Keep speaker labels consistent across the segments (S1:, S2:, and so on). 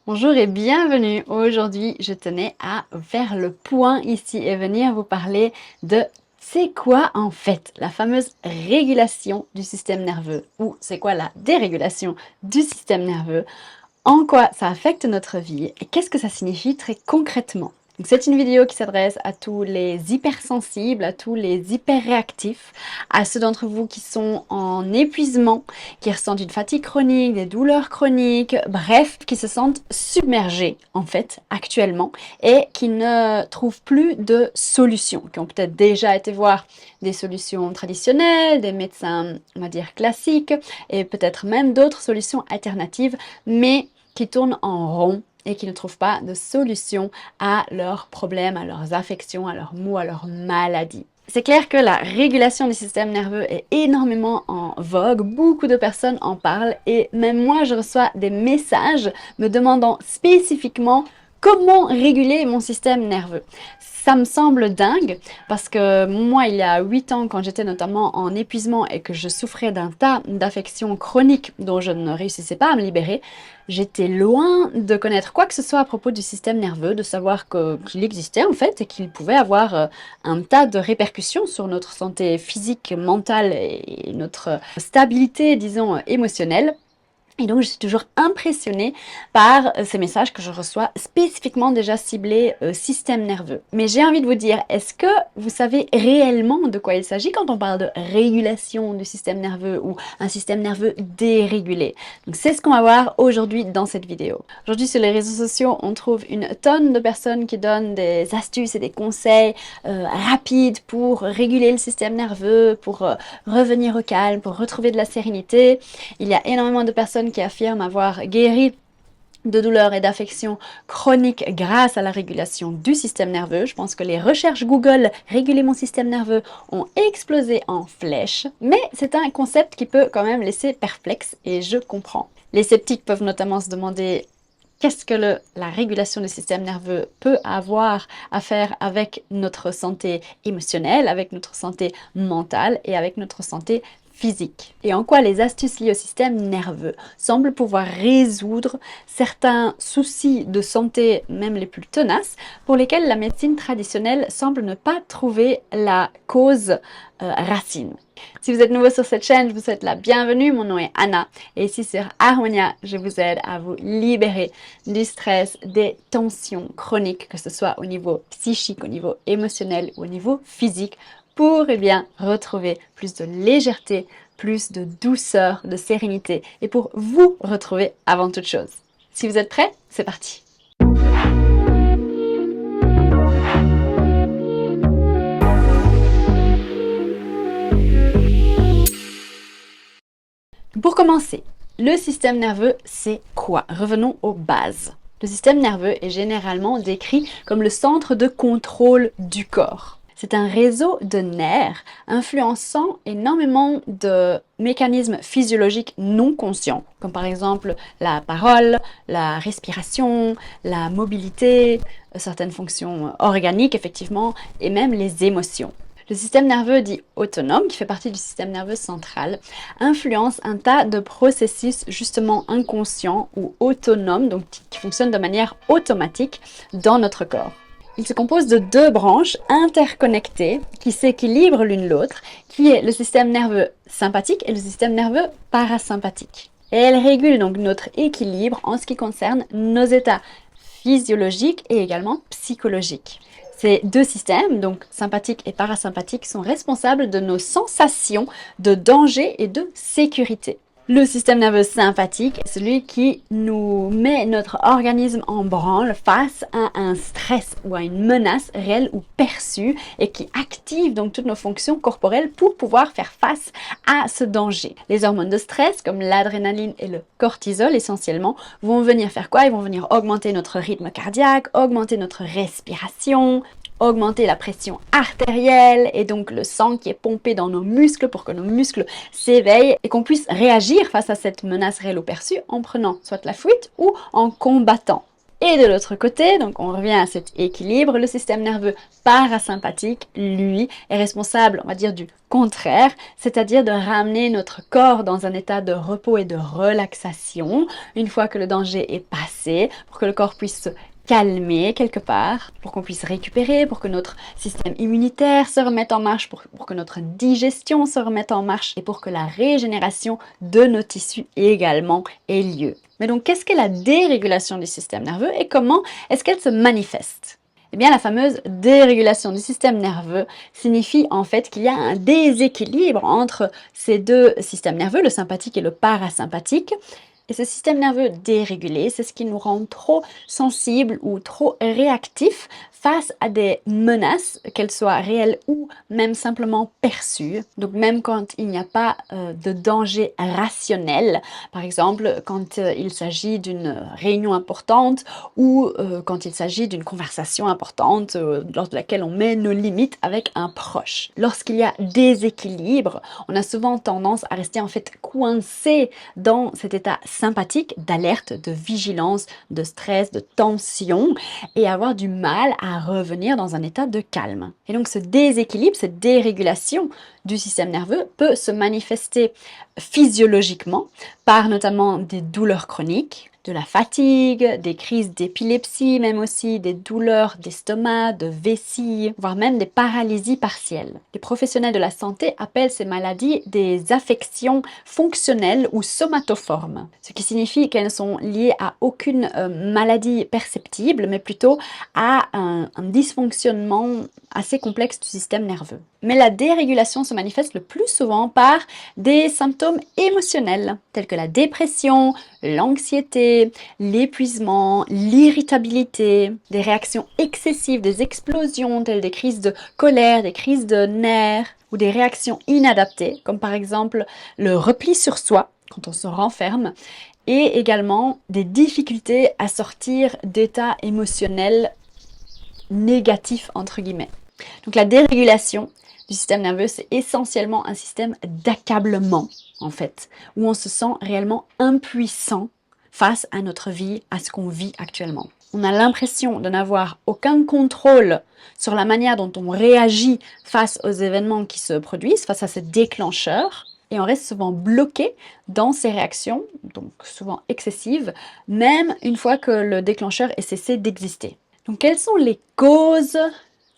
S1: Bonjour et bienvenue. Aujourd'hui, je tenais à faire le point ici et venir vous parler de c'est quoi en fait la fameuse régulation du système nerveux ou c'est quoi la dérégulation du système nerveux, en quoi ça affecte notre vie et qu'est-ce que ça signifie très concrètement. Donc, c'est une vidéo qui s'adresse à tous les hypersensibles, à tous les hyperréactifs, à ceux d'entre vous qui sont en épuisement, qui ressentent une fatigue chronique, des douleurs chroniques, bref, qui se sentent submergés en fait actuellement et qui ne trouvent plus de solutions, qui ont peut-être déjà été voir des solutions traditionnelles, des médecins, on va dire classiques, et peut-être même d'autres solutions alternatives, mais qui tournent en rond et qui ne trouvent pas de solution à leurs problèmes, à leurs affections, à leurs maux, à leurs maladies. C'est clair que la régulation du système nerveux est énormément en vogue, beaucoup de personnes en parlent et même moi je reçois des messages me demandant spécifiquement comment réguler mon système nerveux. Ça me semble dingue parce que moi, il y a 8 ans, quand j'étais notamment en épuisement et que je souffrais d'un tas d'affections chroniques dont je ne réussissais pas à me libérer, j'étais loin de connaître quoi que ce soit à propos du système nerveux, de savoir qu'il existait en fait et qu'il pouvait avoir un tas de répercussions sur notre santé physique, mentale et notre stabilité, disons, émotionnelle. Et donc, je suis toujours impressionnée par ces messages que je reçois spécifiquement déjà ciblés système nerveux. Mais j'ai envie de vous dire, est-ce que vous savez réellement de quoi il s'agit quand on parle de régulation du système nerveux ou un système nerveux dérégulé? Donc, c'est ce qu'on va voir aujourd'hui dans cette vidéo. Aujourd'hui, sur les réseaux sociaux, on trouve une tonne de personnes qui donnent des astuces et des conseils rapides pour réguler le système nerveux, pour revenir au calme, pour retrouver de la sérénité. Il y a énormément de personnes qui affirment avoir guéri de douleurs et d'affections chroniques grâce à la régulation du système nerveux. Je pense que les recherches Google réguler mon système nerveux ont explosé en flèche, mais c'est un concept qui peut quand même laisser perplexe et je comprends. Les sceptiques peuvent notamment se demander qu'est-ce que la régulation du système nerveux peut avoir à faire avec notre santé émotionnelle, avec notre santé mentale et avec notre santé physique. Et en quoi les astuces liées au système nerveux semblent pouvoir résoudre certains soucis de santé, même les plus tenaces, pour lesquels la médecine traditionnelle semble ne pas trouver la cause racine. Si vous êtes nouveau sur cette chaîne, je vous souhaite la bienvenue. Mon nom est Anna et ici sur Harmonia, je vous aide à vous libérer du stress, des tensions chroniques, que ce soit au niveau psychique, au niveau émotionnel ou au niveau physique, pour bien retrouver plus de légèreté, plus de douceur, de sérénité et pour vous retrouver avant toute chose. Si vous êtes prêts, c'est parti! Pour commencer, le système nerveux, c'est quoi? Revenons aux bases. Le système nerveux est généralement décrit comme le centre de contrôle du corps. C'est un réseau de nerfs influençant énormément de mécanismes physiologiques non conscients, comme par exemple la parole, la respiration, la mobilité, certaines fonctions organiques effectivement, et même les émotions. Le système nerveux dit autonome, qui fait partie du système nerveux central, influence un tas de processus justement inconscients ou autonomes, donc qui fonctionnent de manière automatique dans notre corps. Il se compose de deux branches interconnectées qui s'équilibrent l'une l'autre, qui est le système nerveux sympathique et le système nerveux parasympathique. Et elles régulent donc notre équilibre en ce qui concerne nos états physiologiques et également psychologiques. Ces deux systèmes, donc sympathique et parasympathique, sont responsables de nos sensations de danger et de sécurité. Le système nerveux sympathique est celui qui nous met notre organisme en branle face à un stress ou à une menace réelle ou perçue et qui active donc toutes nos fonctions corporelles pour pouvoir faire face à ce danger. Les hormones de stress comme l'adrénaline et le cortisol essentiellement vont venir faire quoi? Ils vont venir augmenter notre rythme cardiaque, augmenter notre respiration, augmenter la pression artérielle et donc le sang qui est pompé dans nos muscles pour que nos muscles s'éveillent et qu'on puisse réagir face à cette menace réelle ou perçue en prenant soit la fuite ou en combattant. Et de l'autre côté, donc on revient à cet équilibre, le système nerveux parasympathique, lui, est responsable, on va dire, du contraire, c'est-à-dire de ramener notre corps dans un état de repos et de relaxation une fois que le danger est passé, pour que le corps puisse se calmer quelque part, pour qu'on puisse récupérer, pour que notre système immunitaire se remette en marche, pour que notre digestion se remette en marche et pour que la régénération de nos tissus également ait lieu. Mais donc, qu'est-ce qu'est la dérégulation du système nerveux et comment est-ce qu'elle se manifeste? Eh bien, la fameuse dérégulation du système nerveux signifie en fait qu'il y a un déséquilibre entre ces deux systèmes nerveux, le sympathique et le parasympathique. Et ce système nerveux dérégulé, c'est ce qui nous rend trop sensibles ou trop réactifs face à des menaces, qu'elles soient réelles ou même simplement perçues. Donc même quand il n'y a pas de danger rationnel, par exemple quand il s'agit d'une réunion importante ou quand il s'agit d'une conversation importante lors de laquelle on met nos limites avec un proche. Lorsqu'il y a déséquilibre, on a souvent tendance à rester en fait coincé dans cet état sympathique d'alerte, de vigilance, de stress, de tension et avoir du mal à revenir dans un état de calme. Et donc ce déséquilibre, cette dérégulation du système nerveux peut se manifester physiologiquement par notamment des douleurs chroniques, de la fatigue, des crises d'épilepsie, même aussi des douleurs d'estomac, de vessie, voire même des paralysies partielles. Les professionnels de la santé appellent ces maladies des affections fonctionnelles ou somatoformes, ce qui signifie qu'elles ne sont liées à aucune maladie perceptible, mais plutôt à un dysfonctionnement assez complexe du système nerveux. Mais la dérégulation se manifeste le plus souvent par des symptômes émotionnels, tels que la dépression, l'anxiété, l'épuisement, l'irritabilité, des réactions excessives, des explosions telles des crises de colère, des crises de nerfs ou des réactions inadaptées, comme par exemple le repli sur soi quand on se renferme, et également des difficultés à sortir d'états émotionnels négatifs entre guillemets. Donc la dérégulation du système nerveux, c'est essentiellement un système d'accablement, en fait, où on se sent réellement impuissant face à notre vie, à ce qu'on vit actuellement. On a l'impression de n'avoir aucun contrôle sur la manière dont on réagit face aux événements qui se produisent, face à ces déclencheurs, et on reste souvent bloqué dans ces réactions, donc souvent excessives, même une fois que le déclencheur ait cessé d'exister. Donc, quelles sont les causes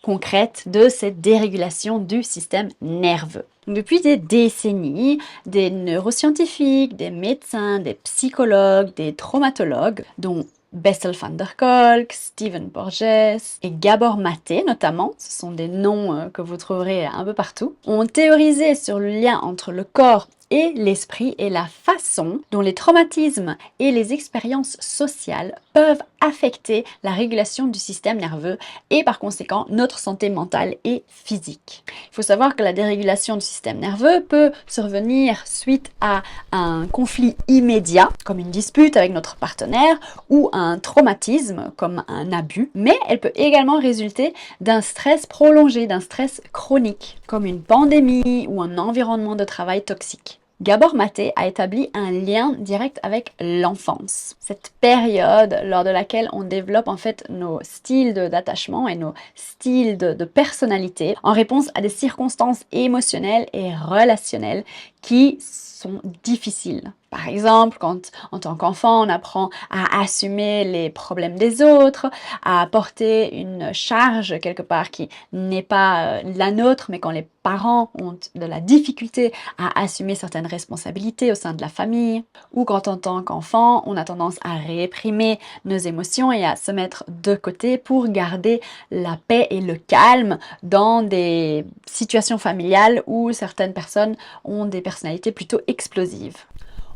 S1: concrètes de cette dérégulation du système nerveux? Depuis des décennies, des neuroscientifiques, des médecins, des psychologues, des traumatologues, dont Bessel van der Kolk, Stephen Porges et Gabor Maté notamment, ce sont des noms que vous trouverez un peu partout, ont théorisé sur le lien entre le corps et l'esprit et la façon dont les traumatismes et les expériences sociales peuvent affecter la régulation du système nerveux et par conséquent notre santé mentale et physique. Il faut savoir que la dérégulation du système nerveux peut survenir suite à un conflit immédiat, comme une dispute avec notre partenaire, ou un traumatisme, comme un abus, mais elle peut également résulter d'un stress prolongé, d'un stress chronique, comme une pandémie ou un environnement de travail toxique. Gabor Maté a établi un lien direct avec l'enfance. Cette période lors de laquelle on développe en fait nos styles d'attachement et nos styles de personnalité en réponse à des circonstances émotionnelles et relationnelles qui sont difficiles. Par exemple, quand en tant qu'enfant, on apprend à assumer les problèmes des autres, à porter une charge quelque part qui n'est pas la nôtre, mais quand les parents ont de la difficulté à assumer certaines responsabilités au sein de la famille, ou quand en tant qu'enfant, on a tendance à réprimer nos émotions et à se mettre de côté pour garder la paix et le calme dans des situations familiales où certaines personnes ont des personnalités plutôt explosives.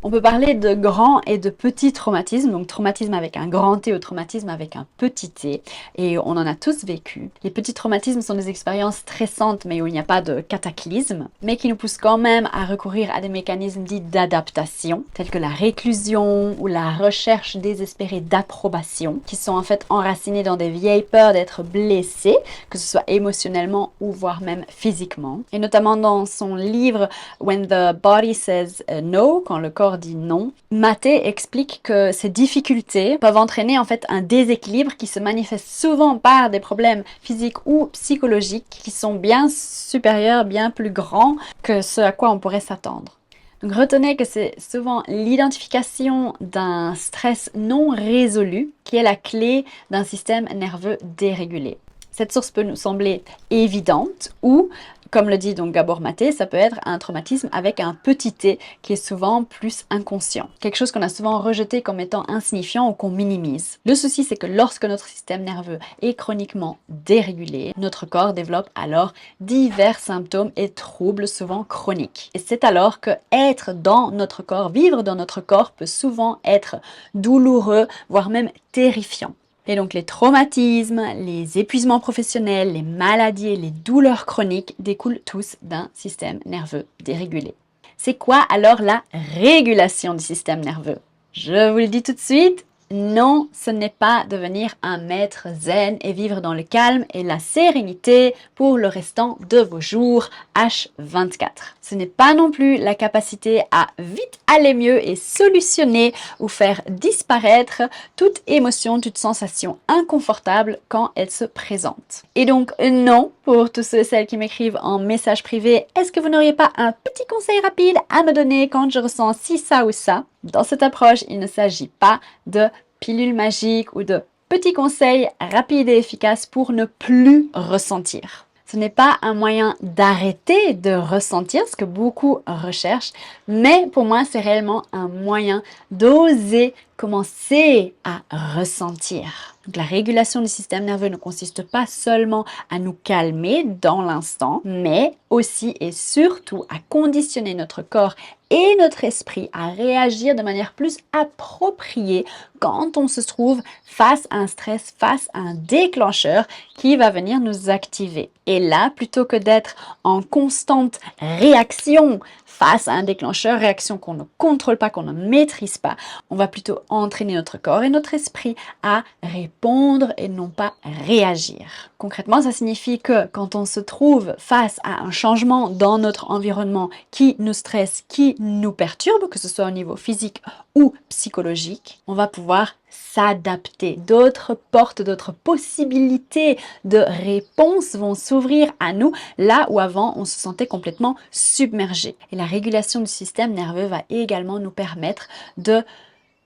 S1: On peut parler de grands et de petits traumatismes, donc traumatisme avec un grand T ou traumatisme avec un petit t, et on en a tous vécu. Les petits traumatismes sont des expériences stressantes, mais où il n'y a pas de cataclysme, mais qui nous poussent quand même à recourir à des mécanismes dits d'adaptation, tels que la réclusion ou la recherche désespérée d'approbation, qui sont en fait enracinés dans des vieilles peurs d'être blessés, que ce soit émotionnellement ou voire même physiquement. Et notamment dans son livre When the Body Says No, quand le corps corps dit non. Maté explique que ces difficultés peuvent entraîner en fait un déséquilibre qui se manifeste souvent par des problèmes physiques ou psychologiques qui sont bien supérieurs, bien plus grands que ce à quoi on pourrait s'attendre. Donc retenez que c'est souvent l'identification d'un stress non résolu qui est la clé d'un système nerveux dérégulé. Cette source peut nous sembler évidente ou, comme le dit donc Gabor Maté, ça peut être un traumatisme avec un petit t qui est souvent plus inconscient. Quelque chose qu'on a souvent rejeté comme étant insignifiant ou qu'on minimise. Le souci, c'est que lorsque notre système nerveux est chroniquement dérégulé, notre corps développe alors divers symptômes et troubles souvent chroniques. Et c'est alors que être dans notre corps, vivre dans notre corps peut souvent être douloureux, voire même terrifiant. Et donc les traumatismes, les épuisements professionnels, les maladies et les douleurs chroniques découlent tous d'un système nerveux dérégulé. C'est quoi alors la régulation du système nerveux? Je vous le dis tout de suite, non, ce n'est pas devenir un maître zen et vivre dans le calme et la sérénité pour le restant de vos jours H24. Ce n'est pas non plus la capacité à vite aller mieux et solutionner ou faire disparaître toute émotion, toute sensation inconfortable quand elle se présente. Et donc non, pour tous ceux et celles qui m'écrivent en message privé, est-ce que vous n'auriez pas un petit conseil rapide à me donner quand je ressens ci, ça ou ça? Dans cette approche, il ne s'agit pas de pilules magiques ou de petits conseils rapides et efficaces pour ne plus ressentir. Ce n'est pas un moyen d'arrêter de ressentir, ce que beaucoup recherchent, mais pour moi, c'est réellement un moyen d'oser commencer à ressentir. Donc, la régulation du système nerveux ne consiste pas seulement à nous calmer dans l'instant, mais aussi et surtout à conditionner notre corps et notre esprit à réagir de manière plus appropriée quand on se trouve face à un stress, face à un déclencheur qui va venir nous activer. Et là, plutôt que d'être en constante réaction face à un déclencheur, réaction qu'on ne contrôle pas, qu'on ne maîtrise pas, on va plutôt entraîner notre corps et notre esprit à répondre et non pas réagir. Concrètement, ça signifie que quand on se trouve face à un changement dans notre environnement qui nous stresse, qui nous perturbe, que ce soit au niveau physique ou psychologique, on va pouvoir s'adapter. D'autres portes, d'autres possibilités de réponses vont s'ouvrir à nous là où avant on se sentait complètement submergé. Et la régulation du système nerveux va également nous permettre de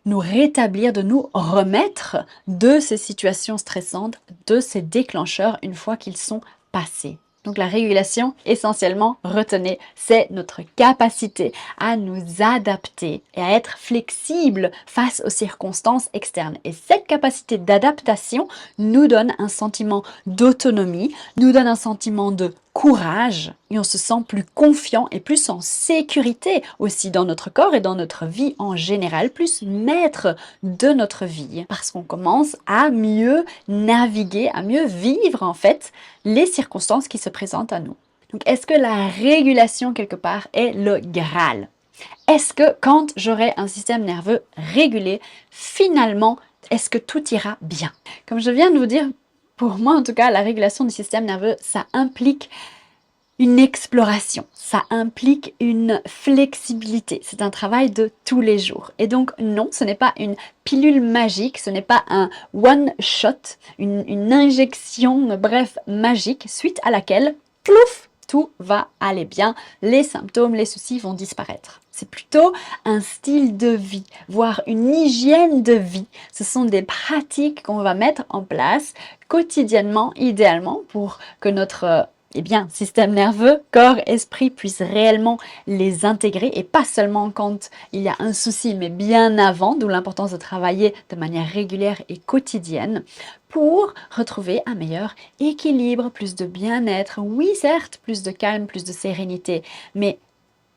S1: nous rétablir, de nous remettre de ces situations stressantes, de ces déclencheurs une fois qu'ils sont passés. Donc la régulation, essentiellement, retenez, c'est notre capacité à nous adapter et à être flexible face aux circonstances externes. Et cette capacité d'adaptation nous donne un sentiment d'autonomie, nous donne un sentiment de courage et on se sent plus confiant et plus en sécurité aussi dans notre corps et dans notre vie en général, plus maître de notre vie parce qu'on commence à mieux naviguer, à mieux vivre en fait les circonstances qui se présentent à nous. Donc est-ce que la régulation quelque part est le Graal? Est-ce que quand j'aurai un système nerveux régulé, finalement, est-ce que tout ira bien? Comme je viens de vous dire, pour moi, en tout cas, la régulation du système nerveux, ça implique une exploration, ça implique une flexibilité. C'est un travail de tous les jours. Et donc, non, ce n'est pas une pilule magique, ce n'est pas un one-shot, une injection, bref, magique, suite à laquelle, plouf, tout va aller bien, les symptômes, les soucis vont disparaître. C'est plutôt un style de vie, voire une hygiène de vie. Ce sont des pratiques qu'on va mettre en place quotidiennement, idéalement, pour que notre système nerveux, corps, esprit puisse réellement les intégrer et pas seulement quand il y a un souci, mais bien avant, d'où l'importance de travailler de manière régulière et quotidienne pour retrouver un meilleur équilibre, plus de bien-être. Oui, certes, plus de calme, plus de sérénité, mais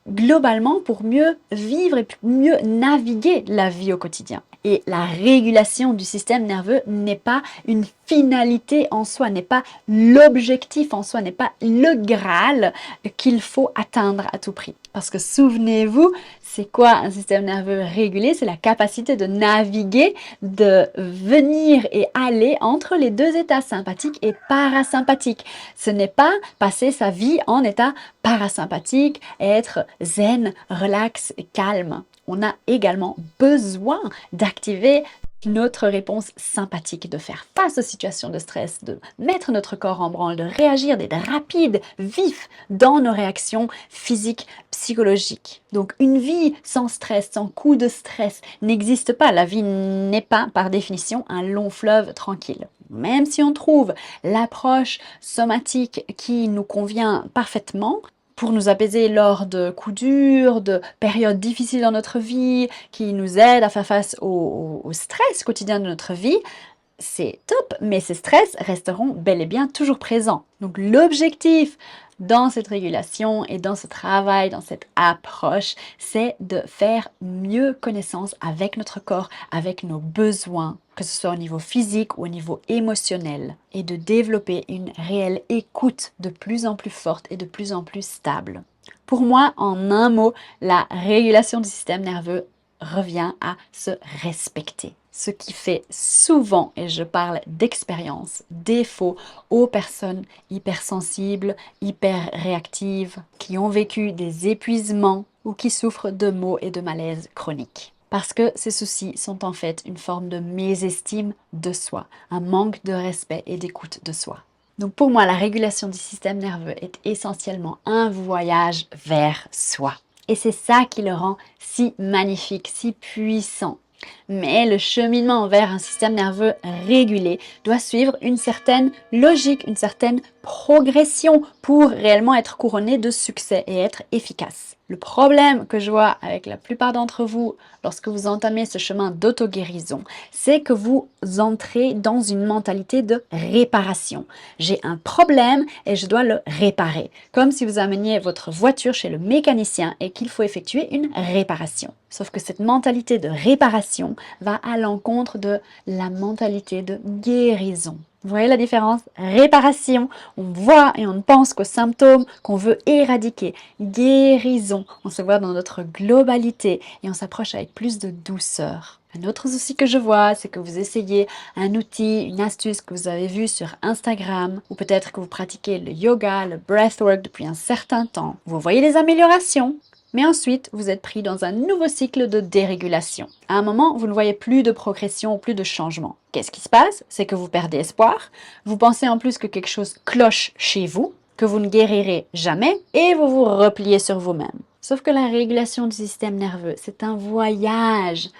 S1: globalement pour mieux vivre et mieux naviguer la vie au quotidien. Et la régulation du système nerveux n'est pas une finalité en soi, n'est pas l'objectif en soi, n'est pas le Graal qu'il faut atteindre à tout prix. Parce que souvenez-vous, c'est quoi un système nerveux régulé? C'est la capacité de naviguer, de venir et aller entre les deux états sympathiques et parasympathiques. Ce n'est pas passer sa vie en état parasympathique et être zen, relax et calme. on a également besoin d'activer notre réponse sympathique, de faire face aux situations de stress, de mettre notre corps en branle, de réagir, d'être rapide, vif dans nos réactions physiques, psychologiques. Donc une vie sans stress, sans coup de stress n'existe pas. La vie n'est pas par définition un long fleuve tranquille. Même si on trouve l'approche somatique qui nous convient parfaitement, pour nous apaiser lors de coups durs, de périodes difficiles dans notre vie, qui nous aident à faire face au stress quotidien de notre vie, c'est top, mais ces stress resteront bel et bien toujours présents. Donc l'objectif dans cette régulation et dans ce travail, dans cette approche, c'est de faire mieux connaissance avec notre corps, avec nos besoins, que ce soit au niveau physique ou au niveau émotionnel, et de développer une réelle écoute de plus en plus forte et de plus en plus stable. Pour moi, en un mot, la régulation du système nerveux revient à se respecter. Ce qui fait souvent, et je parle d'expérience, défaut aux personnes hypersensibles, hyper réactives, qui ont vécu des épuisements ou qui souffrent de maux et de malaises chroniques. Parce que ces soucis sont en fait une forme de mésestime de soi, un manque de respect et d'écoute de soi. Donc pour moi, la régulation du système nerveux est essentiellement un voyage vers soi. Et c'est ça qui le rend si magnifique, si puissant. Mais le cheminement vers un système nerveux régulé doit suivre une certaine logique, une certaine progression pour réellement être couronné de succès et être efficace. Le problème que je vois avec la plupart d'entre vous lorsque vous entamez ce chemin d'auto-guérison, c'est que vous entrez dans une mentalité de réparation. J'ai un problème et je dois le réparer. Comme si vous ameniez votre voiture chez le mécanicien et qu'il faut effectuer une réparation. Sauf que cette mentalité de réparation va à l'encontre de la mentalité de guérison. Vous voyez la différence? Réparation, on voit et on pense qu'aux symptômes qu'on veut éradiquer. Guérison, on se voit dans notre globalité et on s'approche avec plus de douceur. Un autre souci que je vois, c'est que vous essayez un outil, une astuce que vous avez vu sur Instagram, ou peut-être que vous pratiquez le yoga, le breathwork depuis un certain temps. Vous voyez des améliorations, mais ensuite, vous êtes pris dans un nouveau cycle de dérégulation. À un moment, vous ne voyez plus de progression, plus de changement. Qu'est-ce qui se passe? C'est que vous perdez espoir, vous pensez en plus que quelque chose cloche chez vous, que vous ne guérirez jamais, et vous vous repliez sur vous-même. Sauf que la régulation du système nerveux, c'est un voyage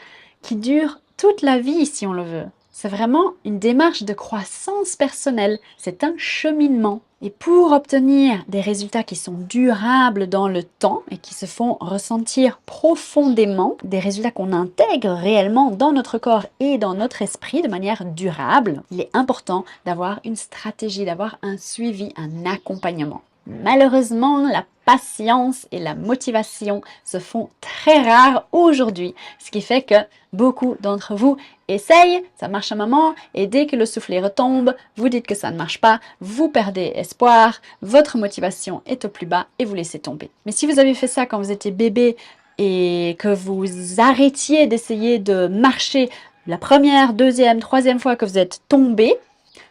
S1: qui dure toute la vie si on le veut. C'est vraiment une démarche de croissance personnelle, c'est un cheminement. Et pour obtenir des résultats qui sont durables dans le temps et qui se font ressentir profondément, des résultats qu'on intègre réellement dans notre corps et dans notre esprit de manière durable, il est important d'avoir une stratégie, d'avoir un suivi, un accompagnement. Malheureusement, la patience et la motivation se font très rares aujourd'hui, ce qui fait que beaucoup d'entre vous essayent, ça marche un moment, et dès que le soufflet retombe, vous dites que ça ne marche pas, vous perdez espoir, votre motivation est au plus bas et vous laissez tomber. Mais si vous avez fait ça quand vous étiez bébé et que vous arrêtiez d'essayer de marcher la première, deuxième, troisième fois que vous êtes tombé,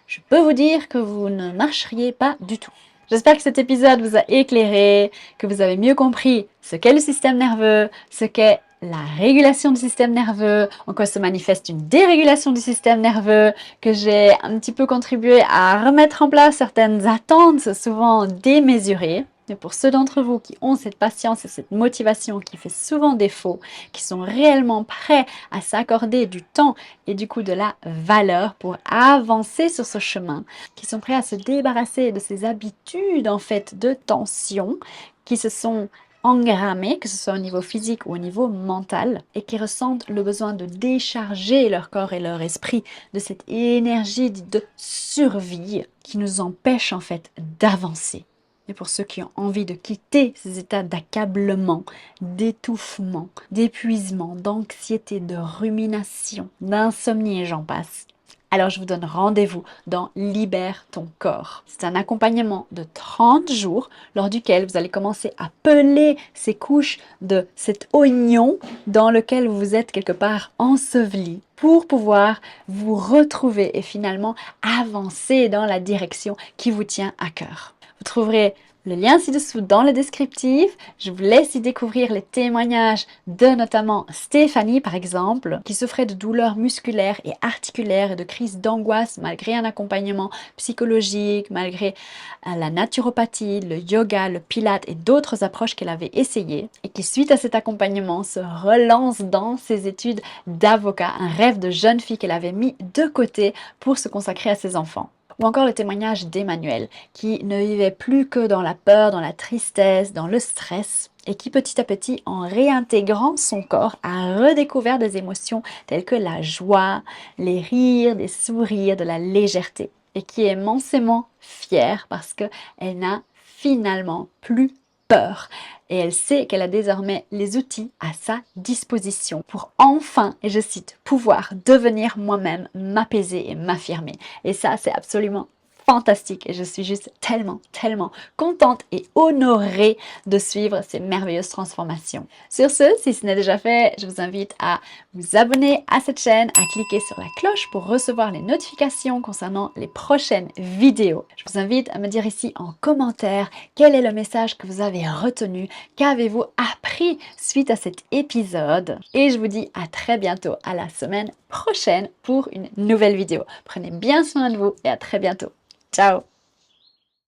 S1: je peux vous dire que vous ne marcheriez pas du tout. J'espère que cet épisode vous a éclairé, que vous avez mieux compris ce qu'est le système nerveux, ce qu'est la régulation du système nerveux, en quoi se manifeste une dérégulation du système nerveux, que j'ai un petit peu contribué à remettre en place certaines attentes souvent démesurées. Mais pour ceux d'entre vous qui ont cette patience et cette motivation qui fait souvent défaut, qui sont réellement prêts à s'accorder du temps et du coup de la valeur pour avancer sur ce chemin, qui sont prêts à se débarrasser de ces habitudes en fait de tension qui se sont engrammées, que ce soit au niveau physique ou au niveau mental, et qui ressentent le besoin de décharger leur corps et leur esprit de cette énergie de survie qui nous empêche en fait d'avancer. Et pour ceux qui ont envie de quitter ces états d'accablement, d'étouffement, d'épuisement, d'anxiété, de rumination, d'insomnie et j'en passe, alors je vous donne rendez-vous dans Libère ton corps. C'est un accompagnement de 30 jours lors duquel vous allez commencer à peler ces couches de cet oignon dans lequel vous êtes quelque part enseveli pour pouvoir vous retrouver et finalement avancer dans la direction qui vous tient à cœur. Vous trouverez le lien ci-dessous dans le descriptif. Je vous laisse y découvrir les témoignages de notamment Stéphanie, par exemple, qui souffrait de douleurs musculaires et articulaires et de crises d'angoisse malgré un accompagnement psychologique, malgré la naturopathie, le yoga, le pilate et d'autres approches qu'elle avait essayées et qui, suite à cet accompagnement, se relance dans ses études d'avocat, un rêve de jeune fille qu'elle avait mis de côté pour se consacrer à ses enfants. Ou encore le témoignage d'Emmanuel, qui ne vivait plus que dans la peur, dans la tristesse, dans le stress, et qui petit à petit, en réintégrant son corps, a redécouvert des émotions telles que la joie, les rires, des sourires, de la légèreté, et qui est immensément fière parce qu'elle n'a finalement plus peur. Et elle sait qu'elle a désormais les outils à sa disposition pour enfin, et je cite, pouvoir devenir moi-même, m'apaiser et m'affirmer. Et ça, c'est absolument fantastique et je suis juste tellement contente et honorée de suivre ces merveilleuses transformations. Sur si ce n'est déjà fait, je vous invite à vous abonner à cette chaîne, à cliquer sur la cloche pour recevoir les notifications concernant les prochaines vidéos. Je vous invite à me dire ici en commentaire quel est le message que vous avez retenu, qu'avez-vous appris suite à cet épisode. Et je vous dis à très bientôt, à la semaine prochaine pour une nouvelle vidéo. Prenez bien soin de vous et à très bientôt. Ciao!